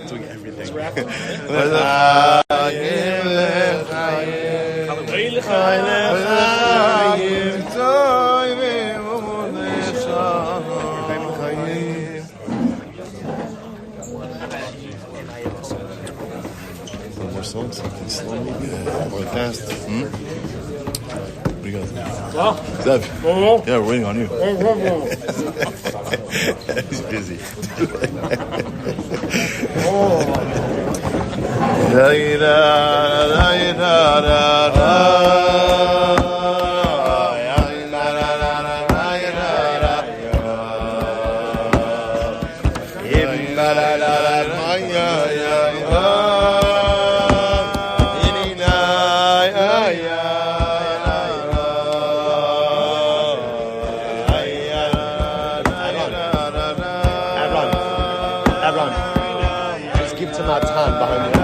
Doing everything. More songs, something slowly or fast. What do you got? Tzav. Yeah, we're waiting on you. He's busy. Just give to my time behind you.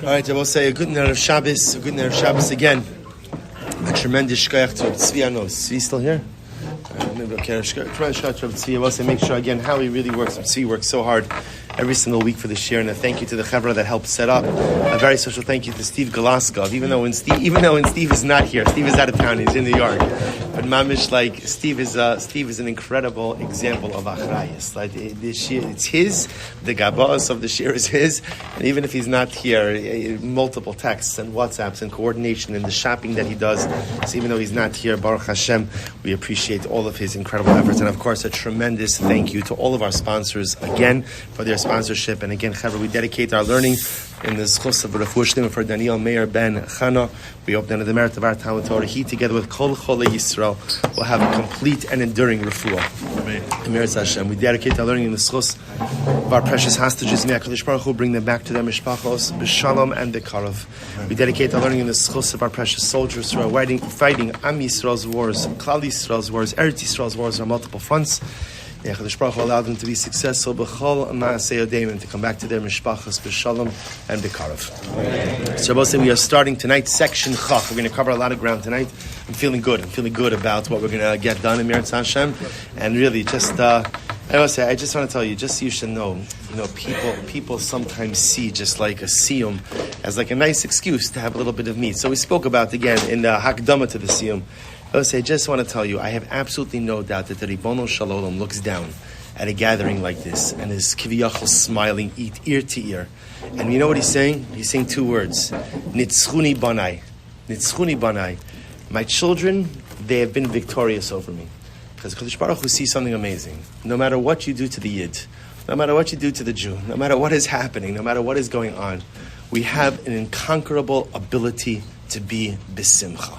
All right, I will say a good night of Shabbos, again. A tremendous shkoyach to Tzvi. I know, Tzvi still here? Maybe I'll carry tremendous shkoyach to Tzvi. I will say, make sure again how he really works. Tzvi works so hard every single week for this year, and a thank you to the Chevra that helped set up. A very special thank you to Steve Galaskov, even though when Steve is not here, Steve is out of town, he's in New York. But mamish, like Steve is an incredible example of achrayus. Like the shir, it's his. The gabos of the shir is his, and even if he's not here, multiple texts and WhatsApps and coordination and the shopping that he does. So even though he's not here, Baruch Hashem, we appreciate all of his incredible efforts, and of course a tremendous thank you to all of our sponsors again for their sponsorship. And again, Chevra, we dedicate our learning in the schos of Refuah Shlema for Daniel Meir Ben Chana. We hope that in the merit of our Talmud Torah, he together with Kol Cholei Yisrael will have a complete and enduring refuah. Amen. Hashem. We dedicate our learning in the schos of our precious hostages. May HaKadosh Baruch Hu bring them back to their mishpachos b'shalom and b'karov. We dedicate our learning in the schos of our precious soldiers who are fighting Am Yisrael's wars, Klal Yisrael's wars, Eretz Yisrael's wars on multiple fronts. May HaKadosh Baruch Hu allow them to be successful b'chol ma'aseh yodeim and to come back to their mishpachos b'shalom and b'karov. So we are starting tonight section Chach. We're going to cover a lot of ground tonight. I'm feeling good about what we're going to get done in Meretz Hashem, and really just I just want to tell you, just so you should know, people sometimes see just like a siyum as like a nice excuse to have a little bit of meat. So we spoke about again in the Hakdama to the siyum. I just want to tell you, I have absolutely no doubt that the Ribono Shalom looks down at a gathering like this and is kiviyachol smiling ear to ear. And you know what he's saying? He's saying two words: Nitzchuni banai. Nitzchuni banai. My children, they have been victorious over me. Because Kadosh Baruch Hu sees something amazing. No matter what you do to the Yid, no matter what you do to the Jew, no matter what is happening, no matter what is going on, we have an inconquerable ability to be besimcha.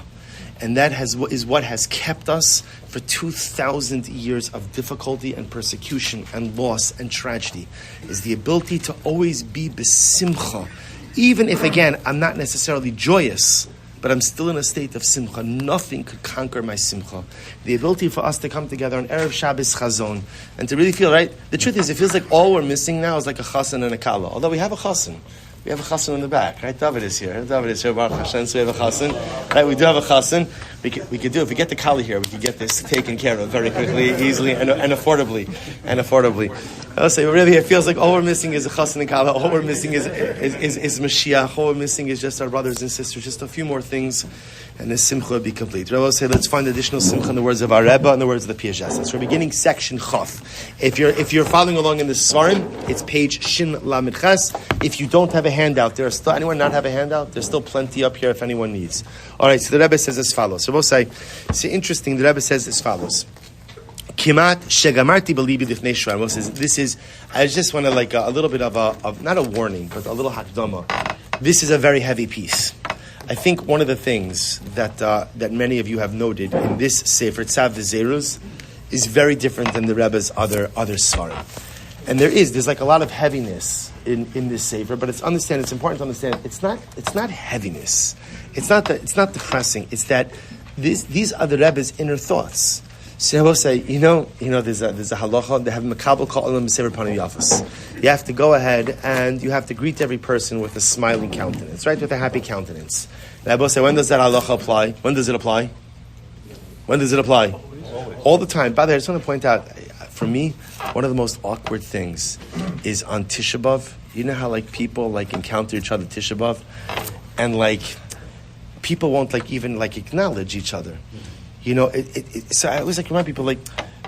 And that is what has kept us for 2,000 years of difficulty and persecution and loss and tragedy, is the ability to always be besimcha. Even if, again, I'm not necessarily joyous, but I'm still in a state of simcha. Nothing could conquer my simcha. The ability for us to come together on Erev Shabbos Chazon and to really feel, right? The truth is, it feels like all we're missing now is like a chassan and a kala. Although we have a chassan. We have a chassan in the back, right? David is here. Baruch Hashem, so we have a chassan. Right, we do have a chassan. We could do, if we get the kala here, we could get this taken care of very quickly, easily, and affordably. I'll say, really, it feels like all we're missing is a chassan and kala. All we're missing is Mashiach. All we're missing is just our brothers and sisters. Just a few more things, and the simcha will be complete. Rabbi will say, let's find additional simcha in the words of our Rebbe and the words of the Piaseczno. So we're beginning section Chaf. If you're following along in the Svarim, it's page Shin Lamed Ches. If you don't have a handout, anyone not have a handout? There's still plenty up here if anyone needs. All right, so the Rebbe says as follows. So we'll say, it's interesting, the Rebbe says as follows. Kimat shegamarti belibi lifnei shvarim. Says this is. I just want to like a little bit of not a warning, but a little hakdama. This is a very heavy piece. I think one of the things that many of you have noted in this Sefer Tzav V'Zeruz is very different than the Rebbe's other svarim. And there's like a lot of heaviness in this Sefer, but it's important to understand it's not heaviness. It's not depressing. It's that these are the Rebbe's inner thoughts. So I will say, there's a halacha. They have makabel ka'olam b'sefer panim yafos. You have to go ahead and you have to greet every person with a smiling countenance, right? With a happy countenance. And I will say, when does that halacha apply? When does it apply? All the time. By the way, I just want to point out, for me, one of the most awkward things is on Tisha B'Av. You know how like people like encounter each other Tisha B'Av, and like people won't like even like acknowledge each other. So I always like remind people like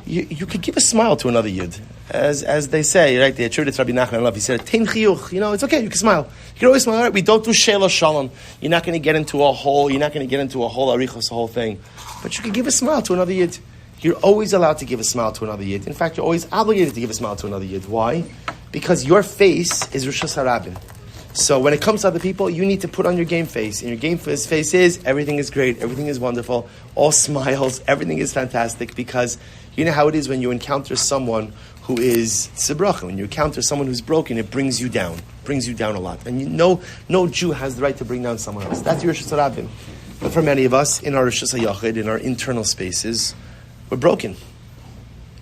you could give a smile to another yid, as they say, right? The attributed Rabbi Nachman, I love. He said, "Tein chiyuch." It's okay. You can smile. You can always smile. Right? We don't do sheila shalom. You're not going to get into a whole. You're not going to get into a whole arichos, the whole thing. But you can give a smile to another yid. You're always allowed to give a smile to another yid. In fact, you're always obligated to give a smile to another yid. Why? Because your face is Rishus Harabim. So when it comes to other people, you need to put on your game face. And your game face is, everything is great, everything is wonderful, all smiles, everything is fantastic, because you know how it is when you encounter someone who is tzibracha. When you encounter someone who's broken, it brings you down a lot. And no Jew has the right to bring down someone else. That's your Rishus Harabim. But for many of us, in our Rishus HaYachid, in our internal spaces, we're broken.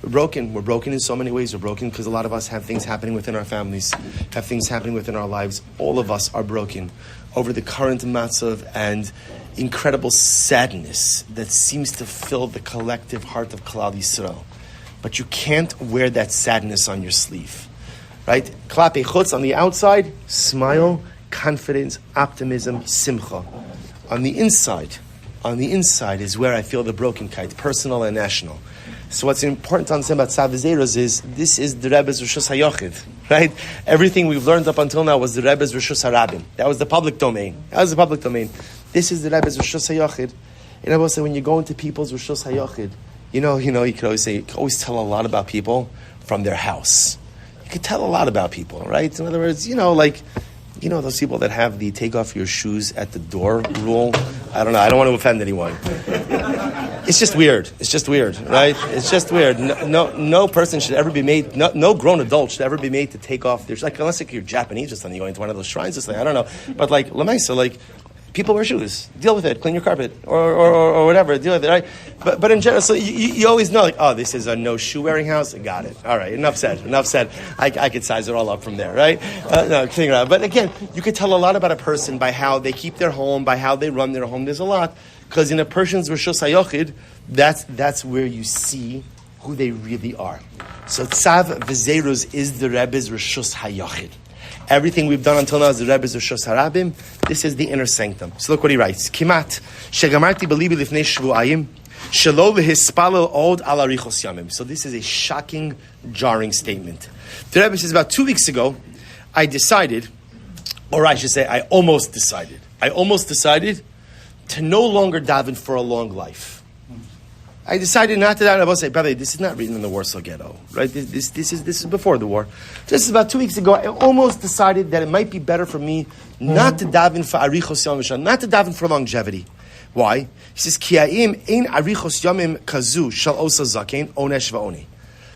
We're broken. We're broken in so many ways. We're broken because a lot of us have things happening within our families, have things happening within our lives. All of us are broken over the current matzav and incredible sadness that seems to fill the collective heart of Klal Yisrael. But you can't wear that sadness on your sleeve, right? Klape chutz on the outside, smile, confidence, optimism, simcha. On the inside is where I feel the broken kite, personal and national. So what's important to understand about Tzav V'Zeiros is this is the Rebbe's Rishus HaYochid, right? Everything we've learned up until now was the Rebbe's Rishus HaRabim. That was the public domain. This is the Rebbe's Rishus HaYochid. And I will say, when you go into people's Rishus HaYochid, you could always say, you can always tell a lot about people from their house. You could tell a lot about people, right? In other words, those people that have the take off your shoes at the door rule. I don't know. I don't want to offend anyone. It's just weird, right? It's just weird. No person should ever be made, no grown adult should ever be made to take off their shoes. Unless you're Japanese or something, you go into one of those shrines or something, I don't know. But Lamaisa, people wear shoes. Deal with it. Clean your carpet or whatever. Deal with it, right? But in general, so you always know, this is a no shoe wearing house. Got it. All right. Enough said. I could size it all up from there, right? Kidding around. But again, you could tell a lot about a person by how they keep their home, by how they run their home. There's a lot. Because in a person's Rishus HaYochid, that's where you see who they really are. So Tzav V'Zeiros is the Rebbe's Rishus HaYochid. Everything we've done until now is the Rebbe's Rishus HaRabim. This is the inner sanctum. So look what he writes. Kimat shegamarti belibi lifnei shvuayim shelo lehispalel od al arichos yamim. So this is a shocking, jarring statement. The Rebbe says about 2 weeks ago, I decided, or I should say, I almost decided to no longer daven for a long life. I decided not to daven. I will say, brother, this is not written in the Warsaw Ghetto, right? This is before the war. This is about 2 weeks ago. I almost decided that it might be better for me not to daven for arichos yamim, not to daven for longevity. Why? He says, Ki ha'im ein arichos yamim kazu shal osa zaken onesh va'oni.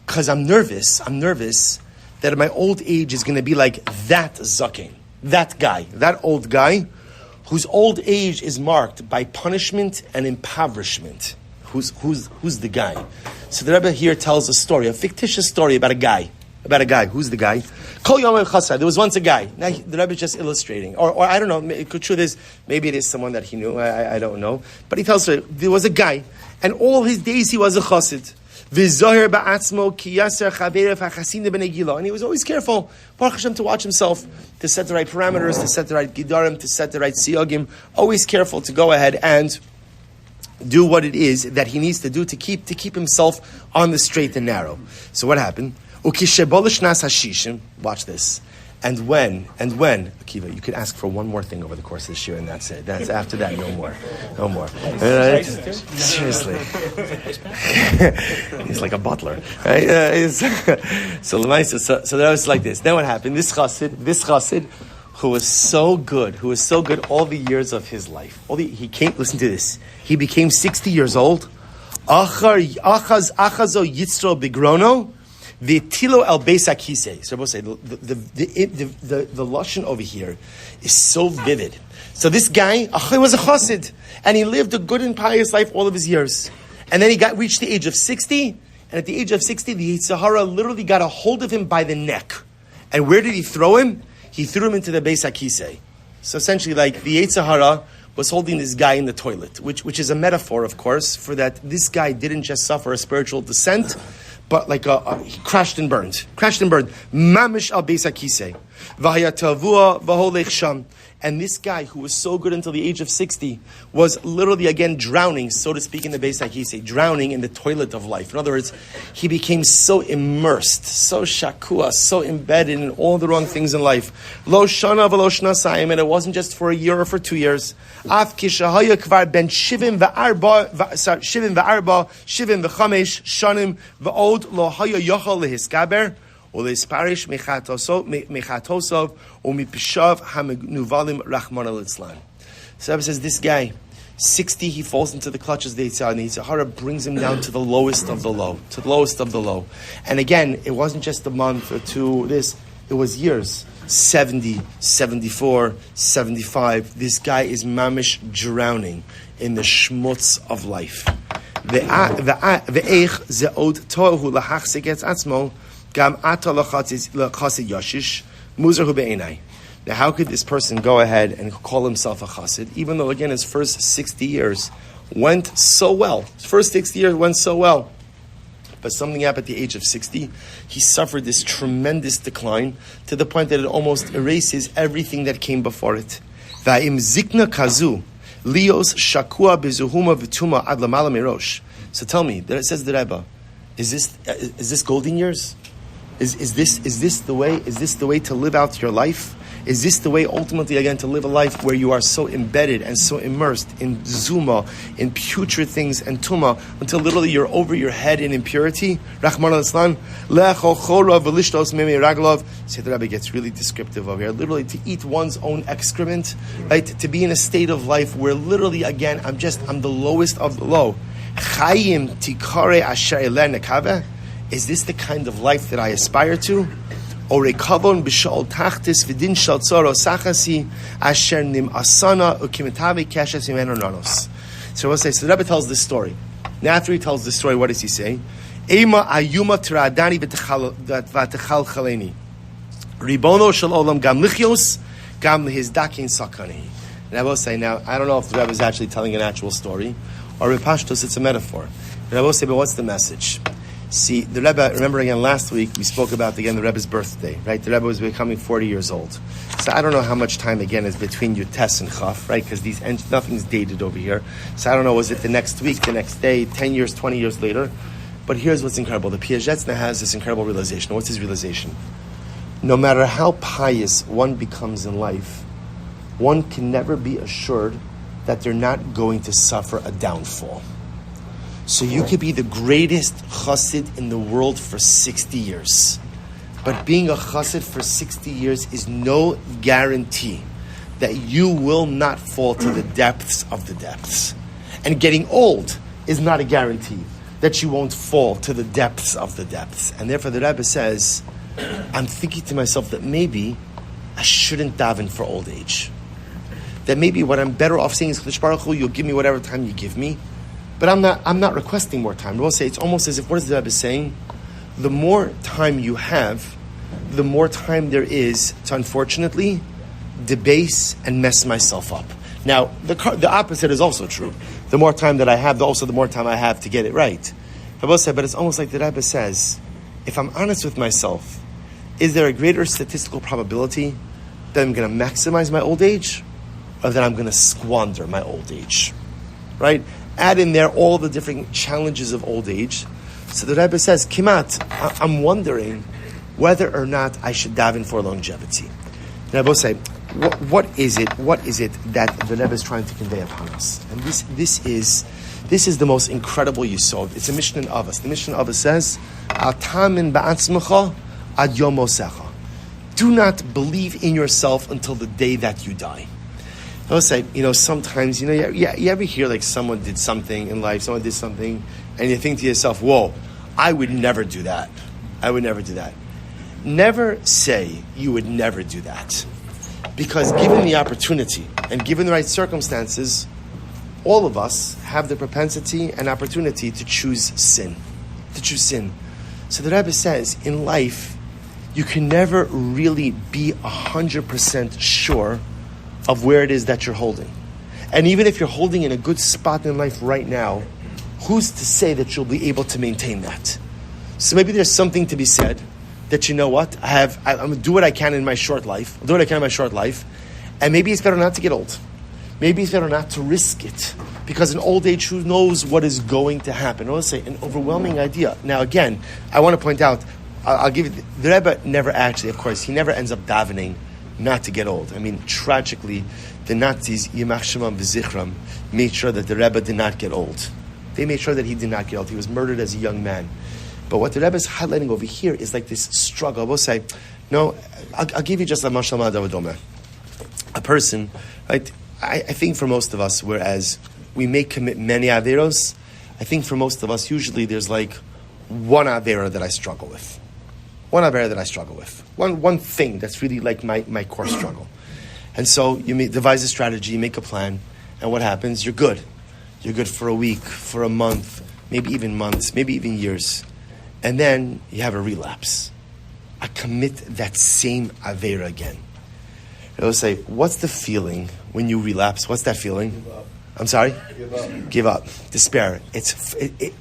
Because I'm nervous that in my old age is going to be like that zaken, that guy, that old guy, whose old age is marked by punishment and impoverishment. Who's the guy? So the Rebbe here tells a story, a fictitious story about a guy. Who's the guy? Kol Yom Chasar. There was once a guy. Now the Rebbe is just illustrating, or I don't know. Maybe it is someone that he knew. I don't know. But he tells her there was a guy, and all his days he was a chassid. And he was always careful, Baruch Hashem, to watch himself, to set the right parameters, to set the right gidarim, to set the right siyagim. Always careful to go ahead and do what it is that he needs to do to keep himself on the straight and narrow. So what happened? Watch this. And when, Akiva, you could ask for one more thing over the course of this year, and that's it. That's after that, no more. Seriously. He's like a butler. Right? So that was like this. Then what happened? This chassid, who was so good all the years of his life. Listen to this. He became 60 years old. Achazo yitzro bigrono. The tilo el beis hakisei. So I say the lashon over here is so vivid. So this guy was a chassid, and he lived a good and pious life all of his years. And then he reached the age of 60, and at the age of 60, the Yetzer Hara literally got a hold of him by the neck. And where did he throw him? He threw him into the beis hakisei. So essentially, like the Yetzer Hara was holding this guy in the toilet, which is a metaphor, of course, for that this guy didn't just suffer a spiritual descent, but like he crashed and burned. Mamish al beis hakisei. V'haya tavua v'holech sham. And this guy, who was so good until the age of 60, was literally, again, drowning, so to speak, in the Beis HaKisei, drowning in the toilet of life. In other words, he became so immersed, so shakua, so embedded in all the wrong things in life. Lo shana v'lo shnasayim, and it wasn't just for a year or for 2 years. Af kishahaya kvar ben shivim v'chamesh shanim v'od lo haya yochal lehiskaber. So Rebbe says this guy, 60, he falls into the clutches of the Yetzer Hara, and the Yetzer Hara brings him down to the lowest of the low, And again, it wasn't just a month or two, it was years. 70, 74, 75. This guy is mamish drowning in the schmutz of life. Ve'ech ze'od tohu lahachzik etz atzmo gam ata l'chasid yashish muzar hu be'enai. Now, how could this person go ahead and call himself a chassid, even though, again, his first 60 years went so well? His first 60 years went so well. But something happened at the age of 60. He suffered this tremendous decline to the point that it almost erases everything that came before it. Va'im zikna kazu lios shakua bezuhuma v'tuma ad lamala mirosh. So tell me, it says the Rebbe, is this golden years? Is this the way? Is this the way to live out your life? Is this the way ultimately, again, to live a life where you are so embedded and so immersed in zuma, in putrid things and tuma, until literally you're over your head in impurity? Rahman al-Islam, say the Rebbe gets really descriptive over here. Literally to eat one's own excrement, right? To be in a state of life where literally, again, I'm the lowest of the low. Chayim tikare asher eleh nekaveh. Is this the kind of life that I aspire to? Orekavon b'shol tachtis v'din shal tzoro sachasi asher nim asana ukimitavi keshes imenu nanos. So we'll say, so the Rebbe tells this story. Now after he tells this story, what does he say? Ema ayuma tiradani v'techal chaleni. Ribono shel olam gam lichios gam lehizdakin sakani. And I will say now, I don't know if the Rebbe is actually telling an actual story, or in Pashtos it's a metaphor. And I will say, but what's the message? See, the Rebbe, remember again last week, we spoke about again the Rebbe's birthday, right? The Rebbe was becoming 40 years old. So I don't know how much time again is between Yutes and Chaf, right? Because nothing's dated over here. So I don't know, was it the next week, the next day, 10 years, 20 years later? But here's what's incredible. The Piaseczno has this incredible realization. What's his realization? No matter how pious one becomes in life, one can never be assured that they're not going to suffer a downfall. So you could be the greatest chassid in the world for 60 years. But being a chassid for 60 years is no guarantee that you will not fall to the depths of the depths. And getting old is not a guarantee that you won't fall to the depths of the depths. And therefore the Rebbe says, I'm thinking to myself that maybe I shouldn't daven for old age. That maybe what I'm better off saying is, Chadash Baruch Hu, you'll give me whatever time you give me. But I'm not requesting more time. We'll say it's almost as if, what is the Rebbe saying? The more time you have, the more time there is to, unfortunately, debase and mess myself up. Now, the opposite is also true. The more time that I have, also the more time I have to get it right. I will say, but it's almost like the Rebbe says, if I'm honest with myself, is there a greater statistical probability that I'm going to maximize my old age, or that I'm going to squander my old age? Right? Add in there all the different challenges of old age. So the Rebbe says, Kimat, I'm wondering whether or not I should daven for longevity. And I will say, what is it that the Rebbe is trying to convey upon us? And this is the most incredible yisod. It's a mission in Avos. The mission of Avos says, Al tamin ba'atzmecha ad yom mosecha. Do not believe in yourself until the day that you die. I would say, sometimes, you ever hear like someone did something in life, someone did something, and you think to yourself, whoa, I would never do that. I would never do that. Never say you would never do that. Because given the opportunity and given the right circumstances, all of us have the propensity and opportunity to choose sin. So the Rebbe says, in life, you can never really be 100% sure of where it is that you're holding. And even if you're holding in a good spot in life right now, who's to say that you'll be able to maintain that? So maybe there's something to be said that, you know what, I'm going to do what I can in my short life. I'll do what I can in my short life. And maybe it's better not to get old. Maybe it's better not to risk it. Because in old age, who knows what is going to happen? I want to say an overwhelming idea. Now again, I want to point out, I'll give you, the Rebbe never actually, of course, he never ends up davening not to get old. I mean, tragically, the Nazis, Yimach Shemam V'Zichram, made sure that the Rebbe did not get old. They made sure that he did not get old. He was murdered as a young man. But what the Rebbe is highlighting over here is like this struggle. I will say, no, I'll give you just a mashal ma'adavadome. A person, right? I think for most of us, whereas we may commit many averos, I think for most of us, usually there's like one avera that I struggle with. One thing that's really like my core struggle. And so you devise a strategy, you make a plan, and what happens? You're good. You're good for a week, for a month, maybe even months, maybe even years. And then you have a relapse. I commit that same Aveira again. It'll say, what's the feeling when you relapse? What's that feeling? Give up. I'm sorry? Give up. Give up. Despair. It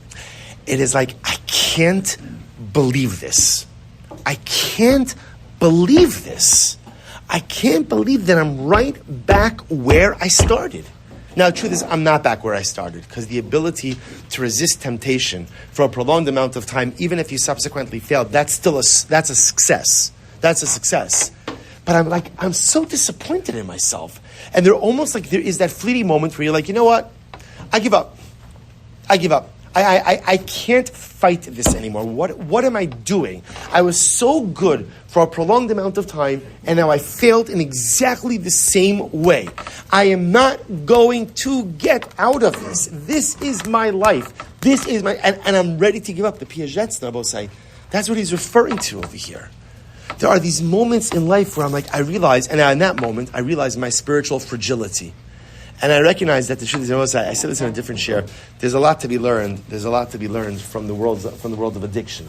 is like, I can't believe this. I can't believe this. I can't believe that I'm right back where I started. Now, the truth is, I'm not back where I started, because the ability to resist temptation for a prolonged amount of time, even if you subsequently fail, that's a success. That's a success. But I'm so disappointed in myself. And they're almost like there is that fleeting moment where you're like, you know what? I give up. I can't fight this anymore. What am I doing? I was so good for a prolonged amount of time, and now I failed in exactly the same way. I am not going to get out of this. This is my life. This is and I'm ready to give up. The Piaseczno Bosai, that's what he's referring to over here. There are these moments in life where I'm like, I realize, and in that moment, I realize my spiritual fragility. And I recognize that the truth is, I said this in a different share. There's a lot to be learned. There's a lot to be learned from the world of addiction,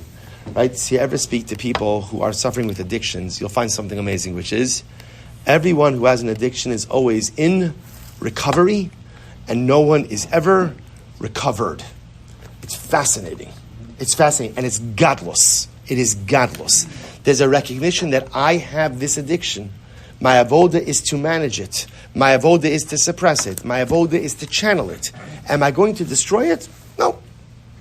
right? So you ever speak to people who are suffering with addictions, you'll find something amazing, which is everyone who has an addiction is always in recovery, and no one is ever recovered. It's fascinating. It's fascinating, and it's godless. It is godless. There's a recognition that I have this addiction. My avoda is to manage it. My avoda is to suppress it. My avoda is to channel it. Am I going to destroy it?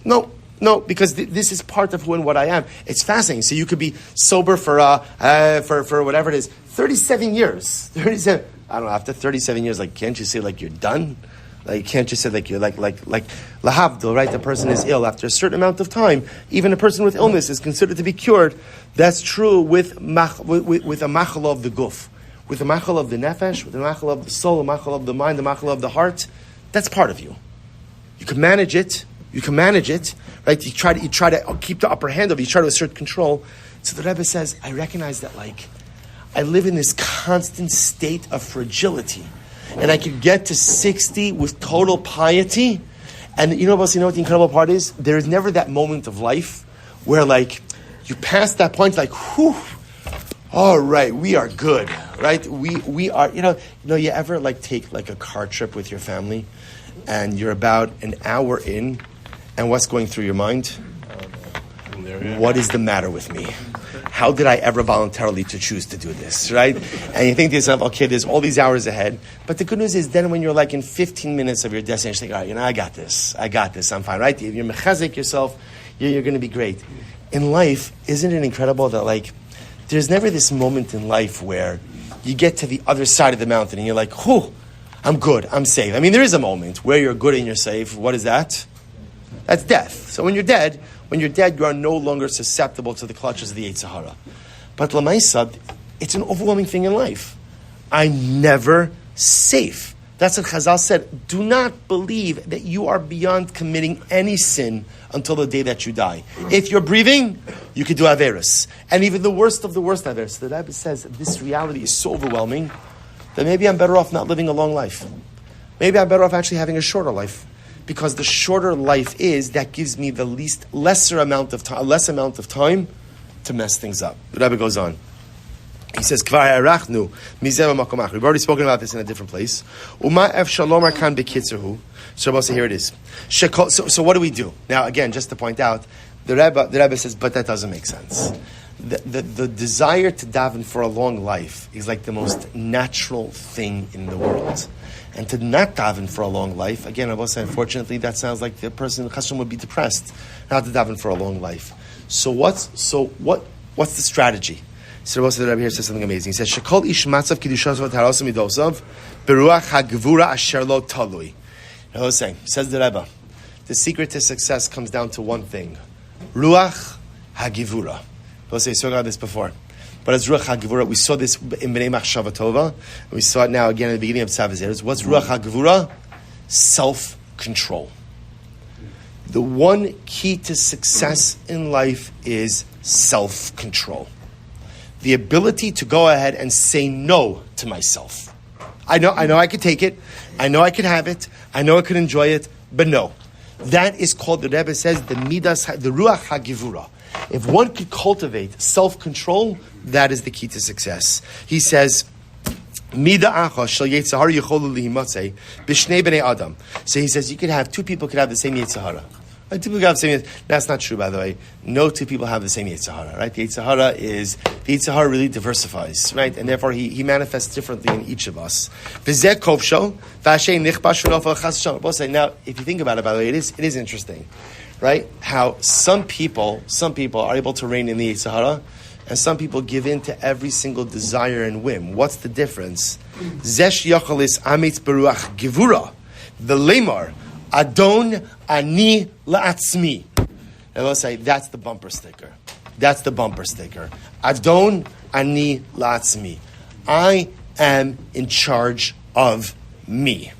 No, because this is part of who and what I am. It's fascinating. So you could be sober for whatever it is, 37 years. 37. I don't know. After 37 years, like, can't you say like you're done? Like, can't you say like you're like lahavdil, right? The person is ill after a certain amount of time. Even a person with illness is considered to be cured. That's true with a machal of the guf. With the machal of the nefesh, with the machal of the soul, the machal of the mind, the machal of the heart, that's part of you. You can manage it, right? You try to keep the upper hand of it, you try to assert control. So the Rebbe says, I recognize that I live in this constant state of fragility. And I could get to 60 with total piety. And you know what the incredible part is? There is never that moment of life where you pass that point whew, all right, we are good, right? We are, you ever take a car trip with your family and you're about an hour in and what's going through your mind? What is the matter with me? How did I ever voluntarily to choose to do this, right? And you think to yourself, okay, there's all these hours ahead. But the good news is then when you're in 15 minutes of your destination, you think, all right, I got this, I'm fine, right? If you're mechazik yourself, you're going to be great. In life, isn't it incredible that there's never this moment in life where you get to the other side of the mountain and you're like, whew, I'm good, I'm safe. I mean, there is a moment where you're good and you're safe. What is that? That's death. So when you're dead, you are no longer susceptible to the clutches of the Yetzer Hara. But Lamaisa, it's an overwhelming thing in life. I'm never safe. That's what Chazal said. Do not believe that you are beyond committing any sin until the day that you die. If you're breathing, you could do Averis. And even the worst of the worst Averis. The Rebbe says this reality is so overwhelming that maybe I'm better off not living a long life. Maybe I'm better off actually having a shorter life. Because the shorter life that gives me the less amount of time to mess things up. The Rebbe goes on. He says, Kvar erachnu mizeh b'makom acher. We've already spoken about this in a different place. Uma ef shalom arkan bekitzerhu. So here it is. So what do we do? Now again, just to point out, the Rebbe says, but that doesn't make sense. The desire to daven for a long life is like the most natural thing in the world. And to not daven for a long life, again, unfortunately, that sounds like the person in the chashuv would be depressed not to daven for a long life. So what's the strategy? So the Rebbe here says something amazing. He says, "Shekol ish matzav kiddushasav v'tarasav midosav beruach hagvura asher lo talui." Says the Rebbe, the secret to success comes down to one thing: ruach hagivura. We spoke about this before. But it's Ruach HaGevura. We saw this in Bnei Machshava Tova. And we saw it now again at the beginning of Tzav. What's Ruach HaGevura? Self-control. The one key to success in life is self-control. The ability to go ahead and say no to myself. I know I could take it. I know I could have it. I know I could enjoy it. But no. That is called, the Rebbe says, the Ruach HaGivura. If one could cultivate self-control, that is the key to success. He says, Mida acha shel Yetzirah yecholu lihimatzei b'shnei bnei Adam. So he says you could have two people could have the same Yetzirah. Right? Two people could have the same. That's not true, by the way. No two people have the same Yetzirah. Right? The Yetzirah really diversifies, right? And therefore he manifests differently in each of us. V'zeh kovsho v'ashay nichbash v'nofel chas v'shalom. Now, if you think about it, by the way, it is interesting, right? How some people are able to reign in the Yetzirah, and some people give in to every single desire and whim. What's the difference? Zesh yachalis amitz beruach givura, the lemar adon ani la'atzmi. And let's say that's the bumper sticker. That's the bumper sticker. Adon ani la'atzmi. I am in charge of me.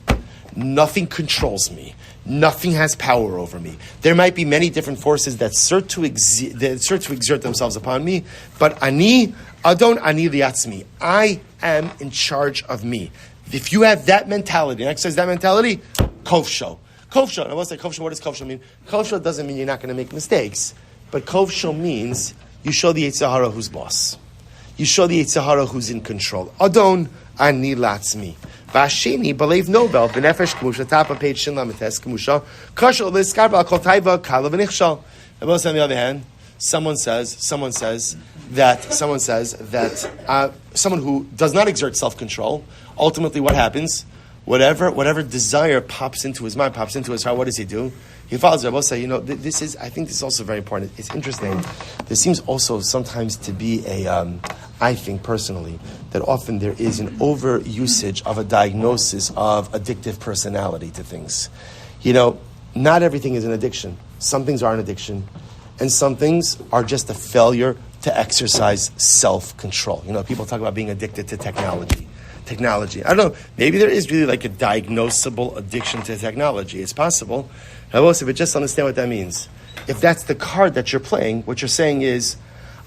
Nothing controls me. Nothing has power over me. There might be many different forces that start to exert themselves upon me, but ani, adon ani liatzmi. I am in charge of me. If you have that mentality, and exercise that mentality, kovsho. Kovsho, I will say kovsho, what does kovsho mean? Kovsho doesn't mean you're not going to make mistakes, but kovsho means you show the Yetzirah who's boss. You show the Yetzirah who's in control. Adon ani latzmi. Vasheni believe Nobel b'nefesh kemusha, top of page shin lamites kemusha kashal liskar b'akol taiva kala v'nichshal. And on the other hand, someone says that someone who does not exert self-control, ultimately what happens? Whatever desire pops into his mind, pops into his heart, what does he do? He follows Rabbi say, I think this is also very important. It's interesting. There seems also sometimes to be I think personally, that often there is an over-usage of a diagnosis of addictive personality to things. Not everything is an addiction. Some things are an addiction, and some things are just a failure to exercise self-control. People talk about being addicted to technology. I don't know, maybe there is really like a diagnosable addiction to technology. It's possible. But just understand what that means. If that's the card that you're playing, what you're saying is,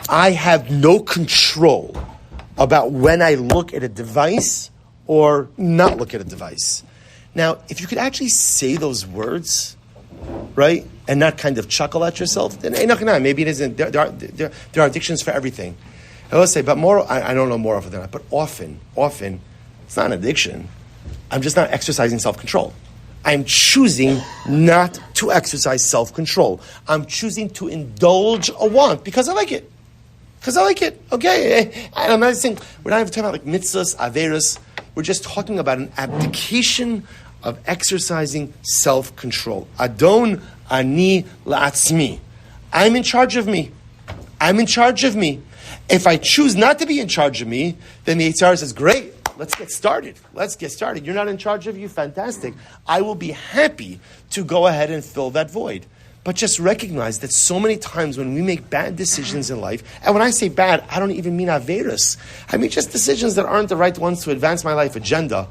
I have no control about when I look at a device or not look at a device. Now, if you could actually say those words, right, and not kind of chuckle at yourself, then maybe it isn't. There are addictions for everything. I will say, but more, I don't know more often than that, but often, it's not an addiction. I'm just not exercising self-control. I'm choosing not to exercise self-control. I'm choosing to indulge a want because I like it. Okay? I'm not saying, we're not even talking about like mitzvahs, averos. We're just talking about an abdication of exercising self-control. Adon ani la'atzmi. I'm in charge of me. If I choose not to be in charge of me, then the Yetzirah says, great, let's get started. You're not in charge of you? Fantastic. I will be happy to go ahead and fill that void. But just recognize that so many times when we make bad decisions in life, and when I say bad, I don't even mean averos. I mean just decisions that aren't the right ones to advance my life agenda.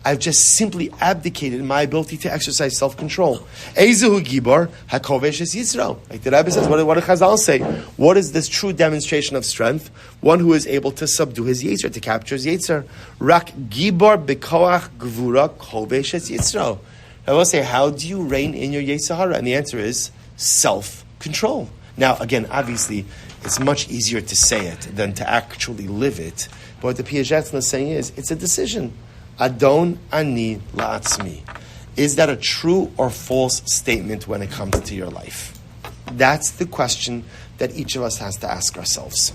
I've just simply abdicated my ability to exercise self-control. Eizehu gibor hakovesh es Yisrael. Like the Rebbe says, what did Chazal say? What is this true demonstration of strength? One who is able to subdue his Yetzer, to capture his Yetzer. Rak gibor bekoach gvura kovesh es Yisrael. I will say, how do you reign in your Yetzirah? And the answer is self-control. Now, again, obviously, it's much easier to say it than to actually live it. But what the Piaseczno is saying is, it's a decision. Adon ani la'atzmi. Is that a true or false statement when it comes to your life? That's the question that each of us has to ask ourselves.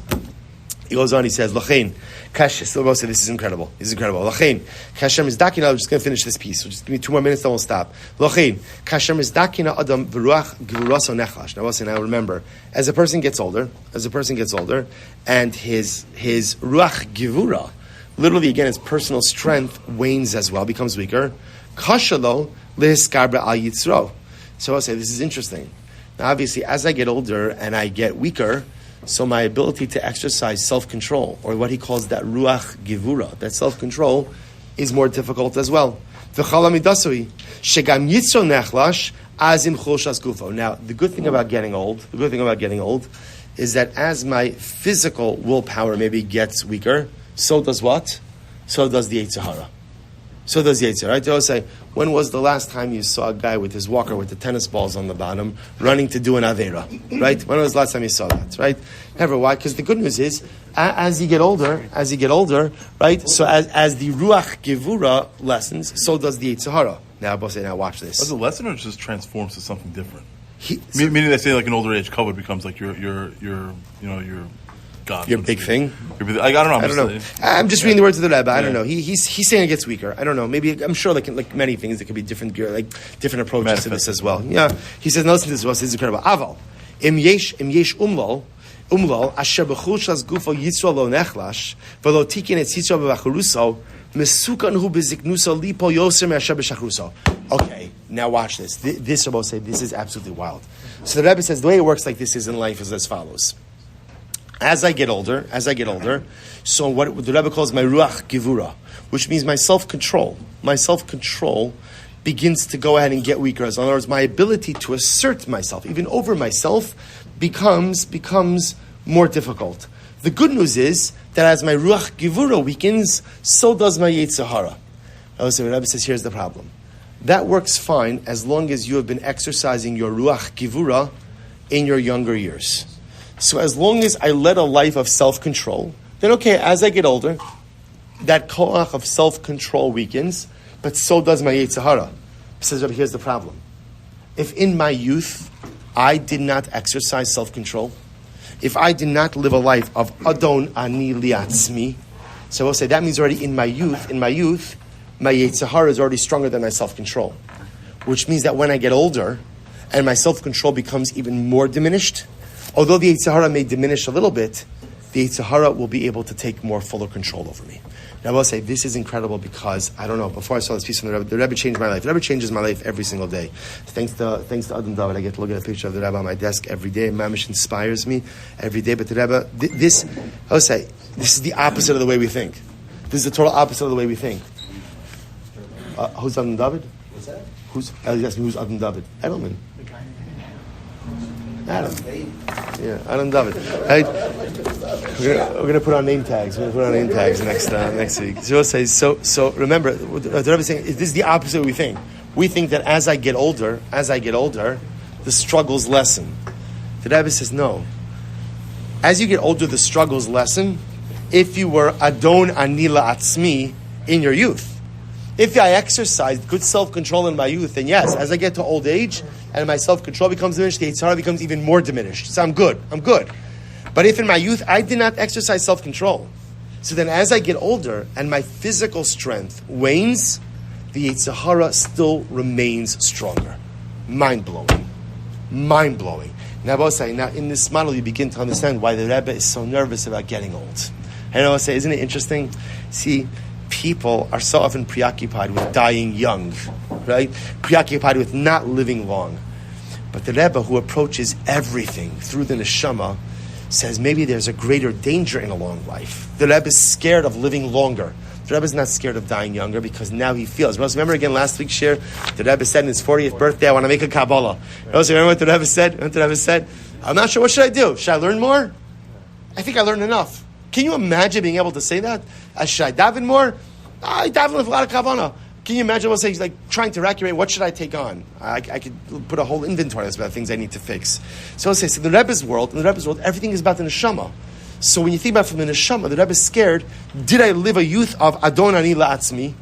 He goes on, he says, L'chein, Kash, still goes to this is incredible. L'chein, Kasher mizdakina, I'm just going to finish this piece. So just give me 2 more minutes, then we'll stop. L'chein, Kasher mizdakina adam v'ruach gvuraso nechash. Now remember, as a person gets older, and his ruach gvura, literally, again, his personal strength wanes as well, becomes weaker. Kashalo lehiskarbe al yitzro. So I'll say, this is interesting. Now, obviously, as I get older and I get weaker, so my ability to exercise self-control, or what he calls that ruach givura, that self-control, is more difficult as well. Now, the good thing about getting old, is that as my physical willpower maybe gets weaker, so does what? So does the Yetzirah. So does Yetzer, right? They always say, when was the last time you saw a guy with his walker with the tennis balls on the bottom running to do an Avera, right? When was the last time you saw that, right? Never. Why? Because the good news is, as you get older, right? So as the Ruach Gevura lessens, so does the Yetzer Hara. Now, I'll say, now watch this. Does it lessen or just transforms to something different? Meaning they say like an older age cover becomes like your God. Your big thing? I don't know. I don't know. I'm just reading the words of the Rebbe. I don't know. He's saying it gets weaker. I don't know. Maybe, I'm sure like many things, there could be different approaches to this as well. Yeah. He says, no, listen to this. This is incredible. Aval. Im yesh umlal asher b'chushas gufo yitzro lo nechlash v'lo tikin et yitzro b'vachuruso mesukan hu b'ziknuso lipo yoser me'asher b'shachruso. Okay, now watch this. This Rebbe say, this is absolutely wild. So the Rebbe says, the way it works like this is in life is as follows. As I get older, so what the Rebbe calls my ruach gevura, which means my self-control begins to go ahead and get weaker. In other words, my ability to assert myself, even over myself, becomes more difficult. The good news is that as my ruach gevura weakens, so does my yetzer hara. So the Rebbe says, here's the problem. That works fine as long as you have been exercising your ruach gevura in your younger years. So as long as I led a life of self-control, then okay, as I get older, that koach of self-control weakens, but so does my yetzer hara. Says Rabbi, here's the problem. If in my youth, I did not exercise self-control, if I did not live a life of adon ani liatzmi, so we'll say that means already in my youth, my yetzer hara is already stronger than my self-control, which means that when I get older, and my self-control becomes even more diminished, although the yetzer hara may diminish a little bit, the yetzer hara will be able to take more fuller control over me. Now I will say, this is incredible because, I don't know, before I saw this piece from the Rebbe changed my life. The Rebbe changes my life every single day. Thanks to Adam David, I get to look at a picture of the Rebbe on my desk every day. Mamish inspires me every day. But the Rebbe, this is the opposite of the way we think. This is the total opposite of the way we think. Who's Adam David? What's that? Who's Adam David? Edelman. Adam. Yeah, Adam David. Right? We're going to put on name tags. We're going to put on name tags next week. So remember, what the Rebbe is saying, this is the opposite of what we think. We think that as I get older, the struggles lessen. The Rebbe says, no. As you get older, the struggles lessen if you were Adon Anila Atzmi in your youth. If I exercised good self-control in my youth, then yes, as I get to old age and my self-control becomes diminished, the yetzer hara becomes even more diminished. So I'm good. But if in my youth I did not exercise self-control, so then as I get older and my physical strength wanes, the yetzer hara still remains stronger. Mind-blowing. Now in this model you begin to understand why the Rebbe is so nervous about getting old. And I will say, isn't it interesting? See, people are so often preoccupied with dying young, right? Preoccupied with not living long. But the Rebbe, who approaches everything through the neshama, says maybe there's a greater danger in a long life. The Rebbe is scared of living longer. The Rebbe is not scared of dying younger because now he feels. Remember again last week's share, the Rebbe said in his 40th birthday, I want to make a Kabbalah. Remember what the Rebbe said? I'm not sure, what should I do? Should I learn more? I think I learned enough. Can you imagine being able to say that? Should I daven more? I daven with a lot of kavanah. Can you imagine what he's like trying to rack your brain? What should I take on? I could put a whole inventory of about things I need to fix. So in the Rebbe's world, everything is about the neshama. So when you think about it from the neshama, the Rebbe is scared. Did I live a youth of Adon Ani La'atzmi?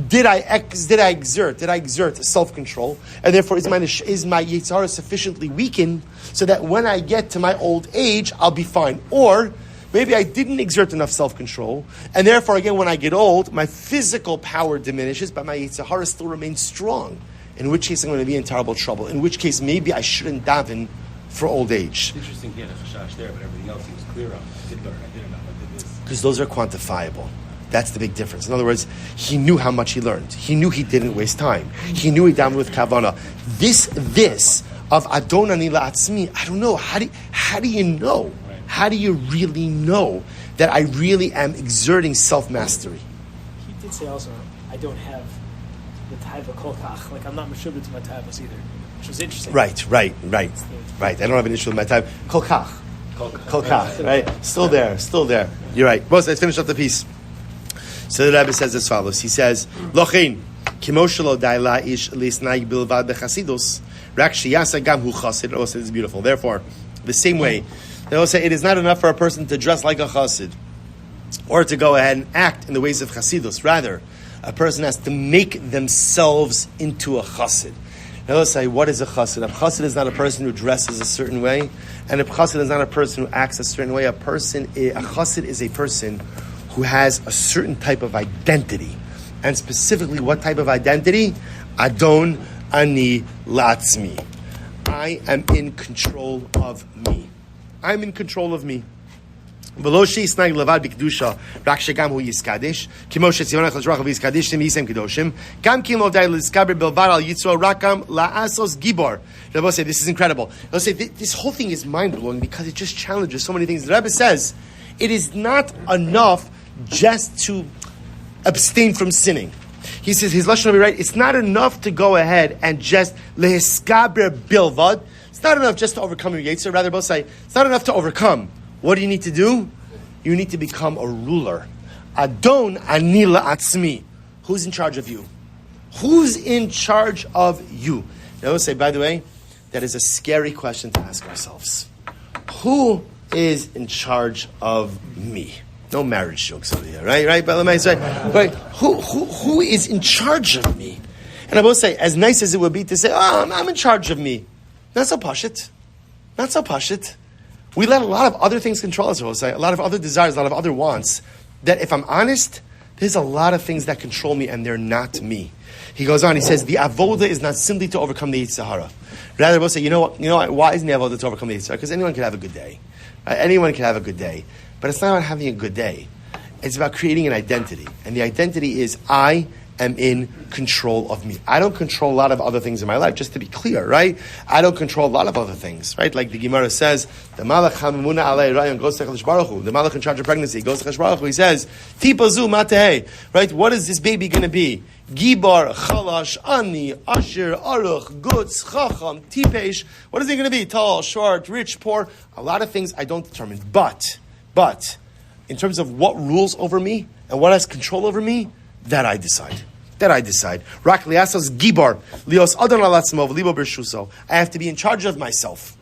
Did I exert self-control? And therefore, is my yetzer hara sufficiently weakened so that when I get to my old age, I'll be fine? Or maybe I didn't exert enough self-control, and therefore, again, when I get old, my physical power diminishes, but my yetzer hara still remains strong. In which case, I'm going to be in terrible trouble. In which case, maybe I shouldn't daven for old age. It's interesting he had a chashash there, but everything else he was clear on. I did learn, I did enough, I did this. Because those are quantifiable. That's the big difference. In other words, he knew how much he learned. He knew he didn't waste time. He knew he davened with kavanah. This of Adon Ani La'atzmi, I don't know. How do you know? How do you really know that I really am exerting self-mastery? He did say also, I don't have the type of kolkach. Like, I'm not meshubed to my taivas either, which was interesting. Right. I don't have an issue with my type. Kolkach, right? Still there. You're right. Well, let's finish up the piece. So the Rebbe says as follows. He says, Lochein, kimoshelo daila ish lisnai bilvad bechasidus, rak sheyasa gam hu chasid. Oh, this is beautiful. Therefore, the same way, they will say it is not enough for a person to dress like a chassid or to go ahead and act in the ways of chasidus. Rather, a person has to make themselves into a chassid. Now let's say, what is a chassid? A chassid is not a person who dresses a certain way, and a chassid is not a person who acts a certain way. A chassid is a person who has a certain type of identity. And specifically, what type of identity? Adon ani latzmi. I am in control of me. I'm in control of me. ולא שיסנג לבד בקדושה, רק שגם הוא יסקדש, כמו שציון הקדוש ברוך הוא ויסקדש שם יסם קדושים, גם כי לא די לזכבר בלבד על יצרו, רק גם לעשוס גיבור. Rebbe say, this is incredible. Rebbe say, this whole thing is mind-blowing because it just challenges so many things. The Rebbe says, it is not enough just to abstain from sinning. He says, his lashon will be right, it's not enough to go ahead and just lehiskaber bilvad. It's not enough just to overcome your yetzer. Rather, both say, it's not enough to overcome. What do you need to do? You need to become a ruler. Adon ani la'atzmi. Who's in charge of you? Who's in charge of you? Now, let's say, by the way, that is a scary question to ask ourselves. Who is in charge of me? No marriage jokes over here, right? Right? But let me say, right? Who is in charge of me? And I will say, as nice as it would be to say, oh, I'm in charge of me. Not so pashit. Not so pashit. We let a lot of other things control us, a lot of other desires, a lot of other wants, that if I'm honest, there's a lot of things that control me and they're not me. He goes on, he says, the avoda is not simply to overcome the Yetzer Hara. Rather, we'll say, you know what, why isn't the avoda to overcome the Yetzer Hara? Because anyone can have a good day. Anyone can have a good day. But it's not about having a good day. It's about creating an identity. And the identity is, I am in control of me. I don't control a lot of other things in my life, just to be clear, right? I don't control a lot of other things, right? Like the Gemara says, the Malach HaMemuna Alei Rayon goes to HaKadosh Baruch Hu. The Malach in charge of pregnancy goes to HaKadosh Baruch Hu. He says, Tipazu Matehei, right? What is this baby going to be? Gibar, Chalash, Ani, Asher, Aruch, Gutz, Chacham, Tipesh. What is he going to be? Tall, short, rich, poor? A lot of things I don't determine. But, in terms of what rules over me and what has control over me, that I decide. Rak liasos gibar lios adon alatzmo v'libo b'rshuso. I have to be in charge of myself.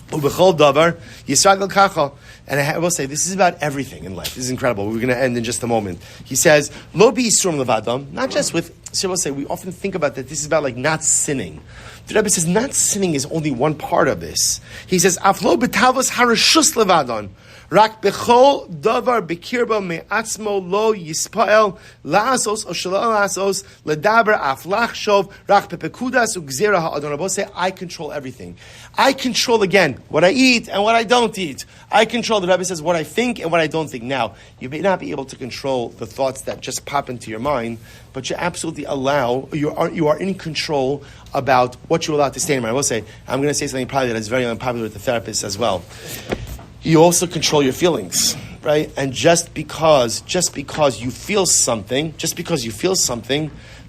Ubechol davar yisrael kacha. And I will say, this is about everything in life. This is incredible. We're going to end in just a moment. He says, lo b'yisrum levadam. Not just with. So I will say, we often think about that. This is about like not sinning. The Rebbe says, not sinning is only one part of this. He says, aflo b'tavos harashus levadon. Rak bechol davar bekirba me'atzmo lo yispael la'asos o shelo la'asos ledaber aflach shov rak bepekudas ugzera ha'adon. Rabbi say, I control everything. I control, again, what I eat and what I don't eat. I control, the Rebbe says, what I think and what I don't think. Now, you may not be able to control the thoughts that just pop into your mind, but you absolutely you are in control about what you're allowed to say in your mind. I will say, I'm going to say something probably that is very unpopular with the therapist as well. You also control your feelings, right? And just because you feel something,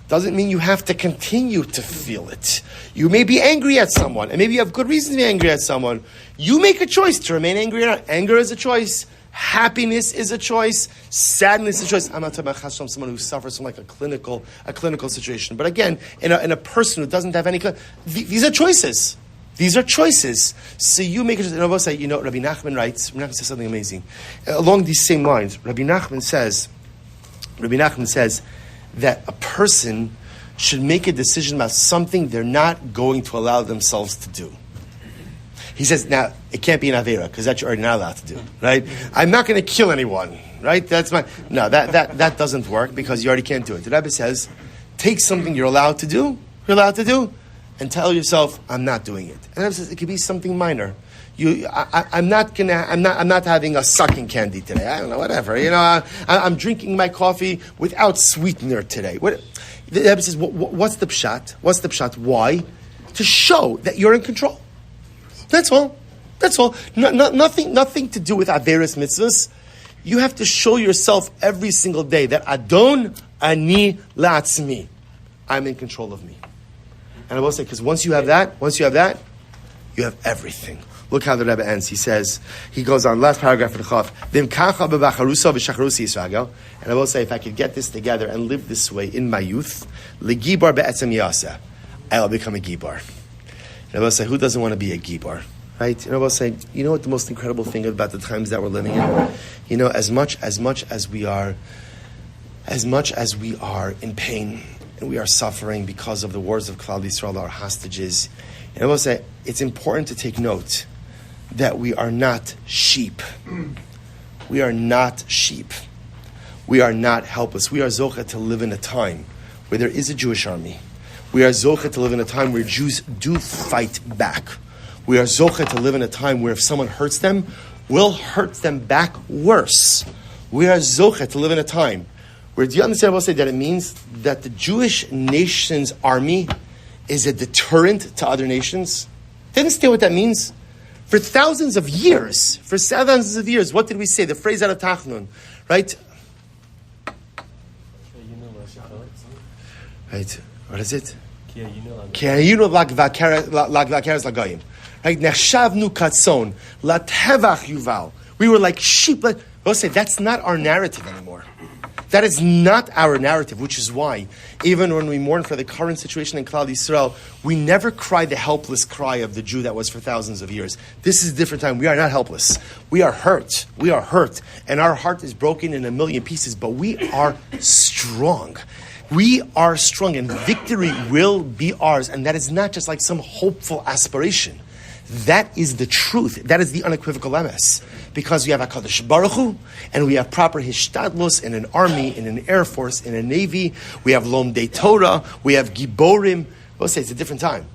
doesn't mean you have to continue to feel it. You may be angry at someone, and maybe you have good reason to be angry at someone. You make a choice to remain angry or not. Anger is a choice. Happiness is a choice. Sadness is a choice. I'm not talking about someone who suffers from like a clinical situation. But again, in a person who doesn't have any, these are choices. These are choices. So you make it. Rabbi say, Rabbi Nachman writes. Rabbi Nachman says something amazing along these same lines. Rabbi Nachman says that a person should make a decision about something they're not going to allow themselves to do. He says, now it can't be an avera because that you're already not allowed to do, right? I'm not going to kill anyone, right? That doesn't work because you already can't do it. The Rebbe says, take something you're allowed to do, and tell yourself, I'm not doing it. And it says it could be something minor. I'm not having a sucking candy today. I don't know, whatever. I'm drinking my coffee without sweetener today. The Rebbe says, what's the pshat? What's the pshat? Why? To show that you're in control. That's all. Nothing to do with averis mitzvahs. You have to show yourself every single day that Adon ani la'atzmi. I'm in control of me. And I will say, because once you have that, you have everything. Look how the Rebbe ends. He goes on, last paragraph of the Chaf. And I will say, if I could get this together and live this way in my youth, L'gibar be'etzem yaseh, I'll become a gibar. And I will say, who doesn't want to be a gibar? Right? And I will say, you know what the most incredible thing about the times that we're living in? You know, as much as we are in pain, and we are suffering because of the wars of Klal Yisrael, our hostages, and I will say, it's important to take note that we are not sheep. We are not sheep. We are not helpless. We are zocheh to live in a time where there is a Jewish army. We are zocheh to live in a time where Jews do fight back. We are zocheh to live in a time where if someone hurts them, we'll hurt them back worse. We are zocheh to live in a time where, do you understand what I will say, that it means that the Jewish nation's army is a deterrent to other nations? Do you understand what that means? For thousands of years, what did we say? The phrase out of Tachnun, right? Right, what is it? Right, Neshavnu katzon, latevach yuval. We were like sheep. We'll say that's not our narrative anymore. That is not our narrative, which is why, even when we mourn for the current situation in Klal Yisrael, we never cry the helpless cry of the Jew that was for thousands of years. This is a different time. We are not helpless. We are hurt. We are hurt. And our heart is broken in a million pieces, but we are strong. We are strong, and victory will be ours. And that is not just like some hopeful aspiration. That is the truth. That is the unequivocal emes. Because we have HaKadosh Baruch Hu, and we have proper hishtadlus in an army, in an air force, in a navy. We have Lomdei Torah. We have Giborim. We'll say it's a different time.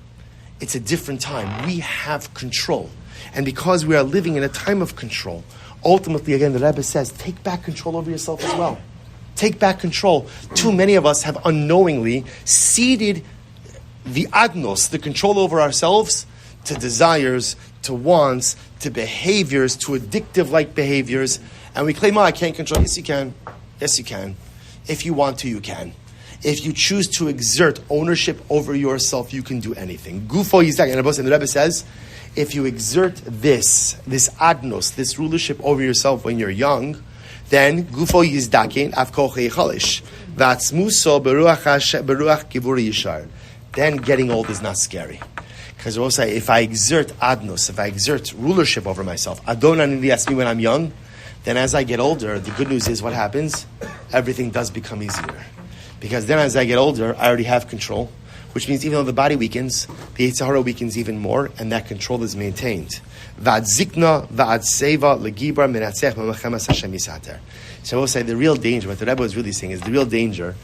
It's a different time. We have control. And because we are living in a time of control, ultimately, again, the Rebbe says, take back control over yourself as well. Take back control. Too many of us have unknowingly ceded the adnos, the control over ourselves, to desires, to wants, to behaviors, to addictive-like behaviors, and we claim, I can't control. Yes, you can. Yes, you can. If you want to, you can. If you choose to exert ownership over yourself, you can do anything. Gufo yizdak, and the Rebbe says, if you exert this adnos, this rulership over yourself when you're young, then gufo yizdakin avkoche yichalish v'atzmuso beruach kivuri yishar. Then getting old is not scary. Because we'll say, if I exert adnos, if I exert rulership over myself, adon ani li'atzmi when I'm young, then as I get older, the good news is what happens? Everything does become easier. Because then as I get older, I already have control, which means even though the body weakens, the Yetzer Hara weakens even more, and that control is maintained. V'ad zikna, v'ad seva, legibar, menatzech, mamachemas Hashem yisater. So we'll say the real danger, what the Rebbe is really saying is the real danger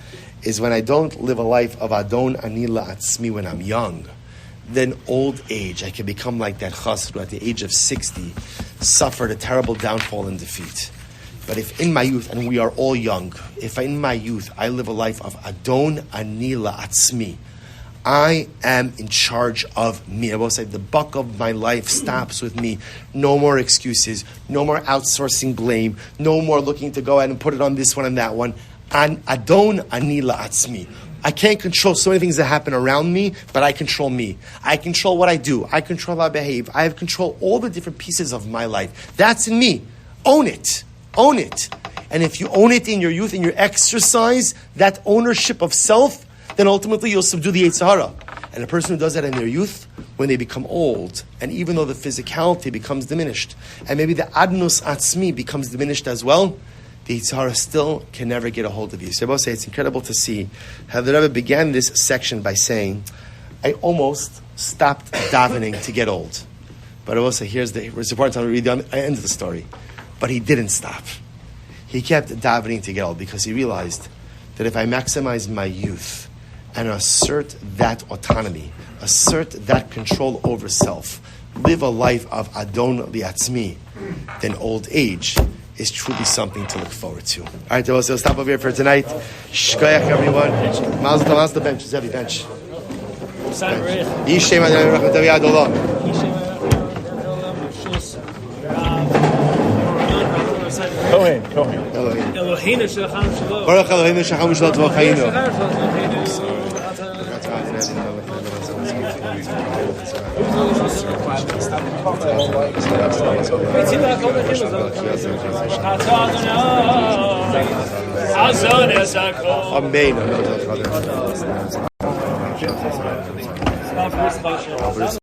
is when I don't live a life of adon ani la'atzmi when I'm young. Then old age, I can become like that chassid who at the age of 60 suffered a terrible downfall and defeat. But if in my youth, and we are all young, if in my youth I live a life of adon ani la'atzmi, I am in charge of me. I will say the buck of my life stops with me. No more excuses, no more outsourcing blame, no more looking to go ahead and put it on this one and that one. Adon ani la'atzmi. I can't control so many things that happen around me, but I control me. I control what I do. I control how I behave. I have control all the different pieces of my life. That's in me. Own it. Own it. And if you own it in your youth and you exercise that ownership of self, then ultimately you'll subdue the Yetzer Hara. And a person who does that in their youth, when they become old, and even though the physicality becomes diminished, and maybe the adnos atzmi becomes diminished as well, the Yetzer Hara still can never get a hold of you. So I will say it's incredible to see how the Rebbe began this section by saying, I almost stopped davening to get old. But I will say, it's important to read the end of the story. But he didn't stop. He kept davening to get old because he realized that if I maximize my youth and assert that autonomy, assert that control over self, live a life of adon li'atzmi, then old age is truly something to look forward to. All right, so we'll stop over here for tonight. Shkoyach, everyone. How's the bench? It's heavy bench. Yishem Adonai Rachmat Aviyad Olam. Kohen. Eloheinu Shalacham Shalom. Baruch Eloheinu Shalacham Shalom Tvochainu. Amen.